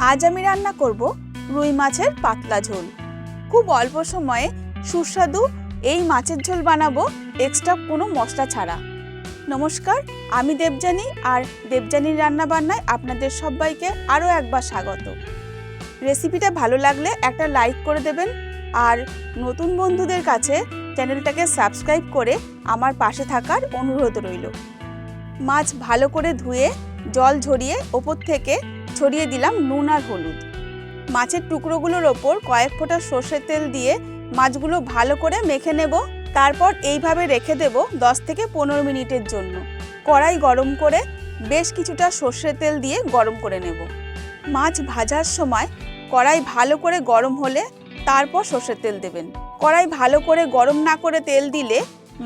আজ আমি রান্না করব রুই মাছের পাতলা ঝোল। খুব অল্প সময়ে সুস্বাদু এই মাছের ঝোল বানাবো এক্সট্রা কোনো মশলা ছাড়া। নমস্কার, আমি দেবযানী, আর দেবযানীর রান্নাবান্নায় আপনাদের সবাইকে আরও একবার স্বাগত। রেসিপিটা ভালো লাগলে একটা লাইক করে দেবেন, আর নতুন বন্ধুদের কাছে চ্যানেলটাকে সাবস্ক্রাইব করে আমার পাশে থাকার অনুরোধ রইল। মাছ ভালো করে ধুয়ে জল ঝরিয়ে ওপর থেকে ছড়িয়ে দিলাম নুন আর হলুদ। মাছের টুকরোগুলোর ওপর কয়েক ফোঁটা সর্ষের তেল দিয়ে মাছগুলো ভালো করে মেখে নেব। তারপর এইভাবে রেখে দেব 10 থেকে 15 মিনিটের জন্য। কড়াই গরম করে বেশ কিছুটা সর্ষের তেল দিয়ে গরম করে নেব। মাছ ভাজার সময় কড়াই ভালো করে গরম হলে তারপর সর্ষের তেল দেবেন। কড়াই ভালো করে গরম না করে তেল দিলে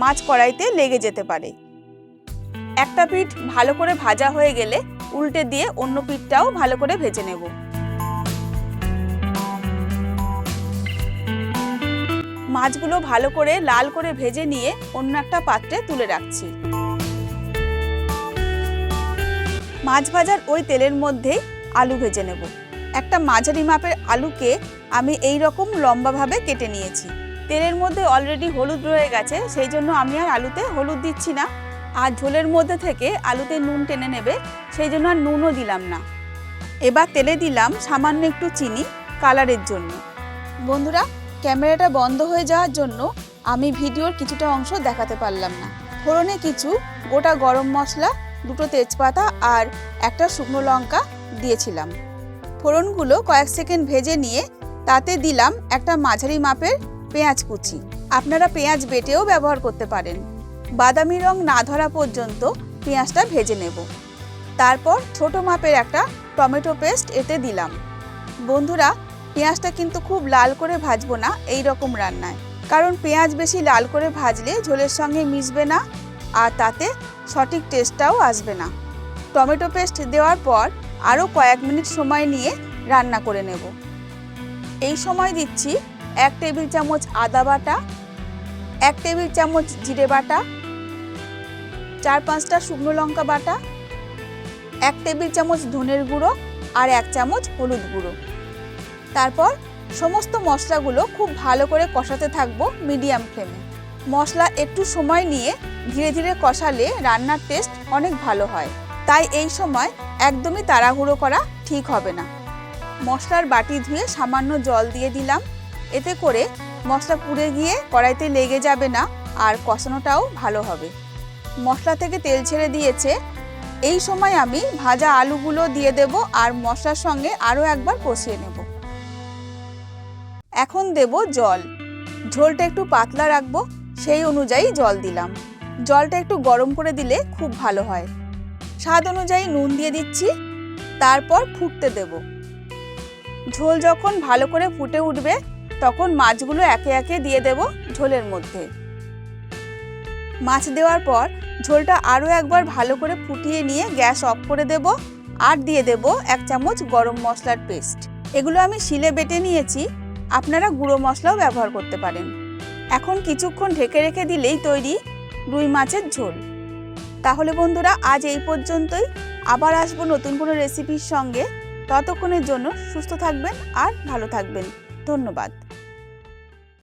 মাছ কড়াইতে লেগে যেতে পারে। একটা পিঠ ভালো করে ভাজা হয়ে গেলে উল্টে দিয়ে অন্য পিঠটাও ভালো করে ভেজে নেব। মাছগুলো ভালো করে লাল করে ভেজে নিয়ে অন্য একটা পাত্রে তুলে রাখছি। মাছ ভাজার ওই তেলের মধ্যেই আলু ভেজে নেব। একটা মাঝারি মাপের আলুকে আমি এই রকম লম্বাভাবে কেটে নিয়েছি। তেলের মধ্যে অলরেডি হলুদ রয়ে গেছে, সেই জন্য আমি আর আলুতে হলুদ দিচ্ছি না। আর ঝোলের মধ্যে থেকে আলুতে নুন টেনে নেবে, সেই জন্য আর নুনও দিলাম না। এবার তেলে দিলাম সামান্য একটু চিনি কালারের জন্য। বন্ধুরা, ক্যামেরাটা বন্ধ হয়ে যাওয়ার জন্য আমি ভিডিওর কিছুটা অংশ দেখাতে পারলাম না। ফোড়নে কিছু গোটা গরম মশলা, 2টো তেজপাতা আর একটা শুকনো লঙ্কা দিয়েছিলাম। ফোড়নগুলো কয়েক সেকেন্ড ভেজে নিয়ে তাতে দিলাম একটা মাঝারি মাপের পেঁয়াজ কুচি। আপনারা পেঁয়াজ বেটেও ব্যবহার করতে পারেন। বাদামি রং না ধরা পর্যন্ত পেঁয়াজটা ভেজে নেব। তারপর ছোট মাপের একটা টমেটো পেস্ট এতে দিলাম। বন্ধুরা, পেঁয়াজটা কিন্তু খুব লাল করে ভাজবো না এই রকম রান্নায়, কারণ পেঁয়াজ বেশি লাল করে ভাজলে ঝোলের সঙ্গে মিশবে না, আর তাতে সঠিক টেস্টটাও আসবে না। টমেটো পেস্ট দেওয়ার পর আরও কয়েক মিনিট সময় নিয়ে রান্না করে নেব। এই সময় দিচ্ছি 1 টেবিল চামচ আদা বাটা, 1 টেবিল চামচ জিরে বাটা, 4-5টা শুকনো লঙ্কা বাটা, 1 টেবিল চামচ ধনের গুঁড়ো আর 1 চামচ হলুদ গুঁড়ো। তারপর সমস্ত মশলাগুলো খুব ভালো করে কষাতে থাকবো মিডিয়াম ফ্লেমে। মশলা একটু সময় নিয়ে ধীরে ধীরে কষালে রান্নার টেস্ট অনেক ভালো হয়, তাই এই সময় একদমই তাড়াহুড়ো করা ঠিক হবে না। মশলার বাটি ধুয়ে সামান্য জল দিয়ে দিলাম। এতে করে মশলা পুড়ে গিয়ে কড়াইতে লেগে যাবে না, আর কষানোটাও ভালো হবে। মশলা থেকে তেল ছেড়ে দিয়েছে। এই সময় আমি ভাজা আলুগুলো দিয়ে দেব আর মশলার সঙ্গে আরও একবার কষিয়ে নেব। এখন দেব জল। ঝোলটা একটু পাতলা রাখবো, সেই অনুযায়ী জল দিলাম। জলটা একটু গরম করে দিলে খুব ভালো হয়। স্বাদ অনুযায়ী নুন দিয়ে দিচ্ছি। তারপর ফুটতে দেব। ঝোল যখন ভালো করে ফুটে উঠবে তখন মাছগুলো একে একে দিয়ে দেব ঝোলের মধ্যে। মাছ দেওয়ার পর ঝোলটা আরও একবার ভালো করে ফুটিয়ে নিয়ে গ্যাস অফ করে দেব, আর দিয়ে দেব 1 চামচ গরম মশলার পেস্ট। এগুলো আমি শিলে বেটে নিয়েছি, আপনারা গুঁড়ো মশলাও ব্যবহার করতে পারেন। এখন কিছুক্ষণ ঢেকে রেখে দিলেই তৈরি রুই মাছের ঝোল। তাহলে বন্ধুরা, আজ এই পর্যন্তই। আবার আসবো নতুন কোনো রেসিপির সঙ্গে। ততক্ষণের জন্য সুস্থ থাকবেন আর ভালো থাকবেন। ধন্যবাদ।